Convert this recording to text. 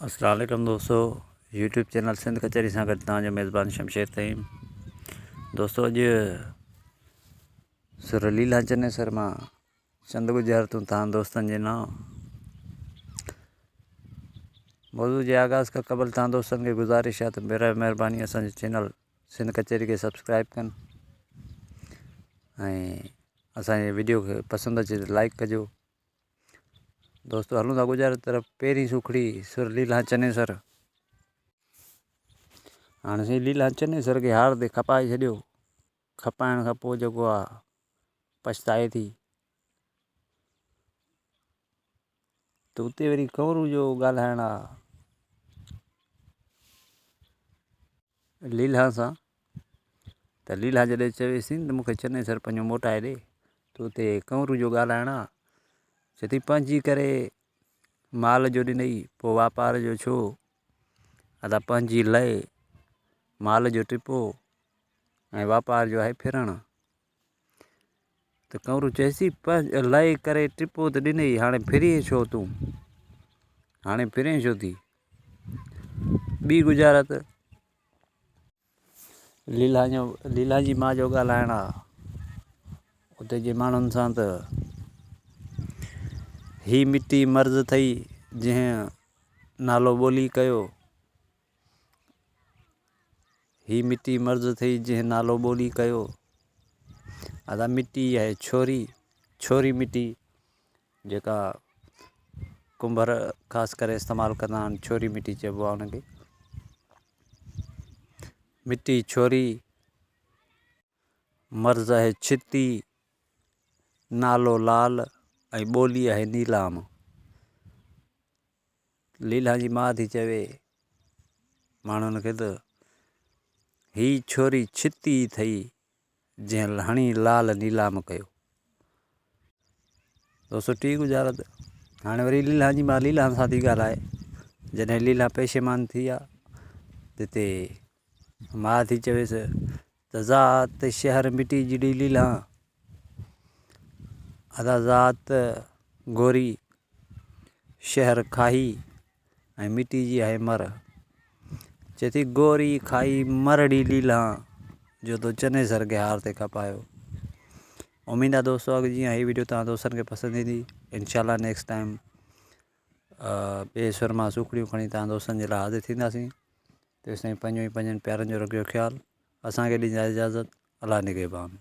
अस्सलाम वालेकुम दोस्तों, यूट्यूब चैनल सिंध कचहरी से गॾु तव्हांजो मेज़बान शमशेर तईम। दोस्तों, अॼु सुर लीला चनेसर मां चंद गुज़ारतूं तव्हां दोस्तनि जे नाम। मौज़ू जे आगाज़ खां क़बल तव्हां दोस्तनि खे गुज़ारिश आहे त महिरबानी असांजे चैनल सिंध कचहरी खे सब्सक्राइब कनि ऐं असांजे वीडियो खे पसंदि अचे त लाइक कजो। दोस्तों, हलूं था गुजरात तरफ़। पहिरीं सुखड़ी सुर लीला चनेसर। हाणे साईं लीला चनेसर खे हार ते खपाए छॾियो। खपाइण खां पोइ जेको आहे पछताए थी त उते वरी कंवरू जो ॻाल्हाइणु आहे लीला सां। त लीला जॾहिं चवेसि त मूंखे चनेसर पंहिंजो मोटाए ॾे, त उते कंवरू जो ॻाल्हाइणु आहे। चए थी पंहिंजी करे माल जो ॾिनई, पोइ वापार जो छो? अदा पंहिंजी लहे माल जो टिपो ऐं वापार जो आहे फिरणु। त कंवरू चएसि लहे करे टिपो त ॾिनई, हाणे फिरीं छो तूं? हाणे फिरें छो थी? ॿी गुज़ारत लीला जी माउ जो ॻाल्हाइणु आहे उते जे माण्हुनि सां त ही मिटी मर्ज़ थई जंहिं नालो ॿोली कयो। ही मिटी मर्ज़ थई जंहिं नालो ॿोली कयो। अदा मिटी आहे छोरी मिटी जेका कुंभर ख़ासि करे इस्तेमालु कंदा आहिनि, छोरी मिटी चइबो आहे हुनखे। मिटी छोरी, मर्ज़ आहे छिती, नालो लाल ऐं ॿोली आहे नीलाम। लीला जी माउ थी चवे माण्हुनि खे त ही छोरी छिती थई जंहिं हणी लाल नीलाम कयो। दोस्तों, टी गुज़ारत हाणे वरी लीला जी माउ लीला सां थी ॻाल्हाए। जॾहिं लीला पेशेमान थी आहे तिते माउ थी चवेसि त ज़ात शहर मिटी जिड़ी लीला, अदा ज़ात गोरी शहर खाई ऐं मिटी जी आहे मर। चए थी गोरी खाई मरड़ी लीला जो तो चनेसर खे हार ते खपायो। उम्मीद आहे दोस्तों अॻु जीअं हीअ वीडियो तव्हां दोस्तनि खे पसंदि ईंदी। इंशाल्लाह नेक्स्ट टाइम ॿिए स्वर मां सुखड़ियूं खणी तव्हां दोस्तनि जे लाइ हाज़िर थींदासीं। तेसिताईं पंहिंजो ऐं पंहिंजनि प्यारनि जो रखियो ख़्यालु। असांखे ॾींदा इजाज़त। अल्लाह निगहबान।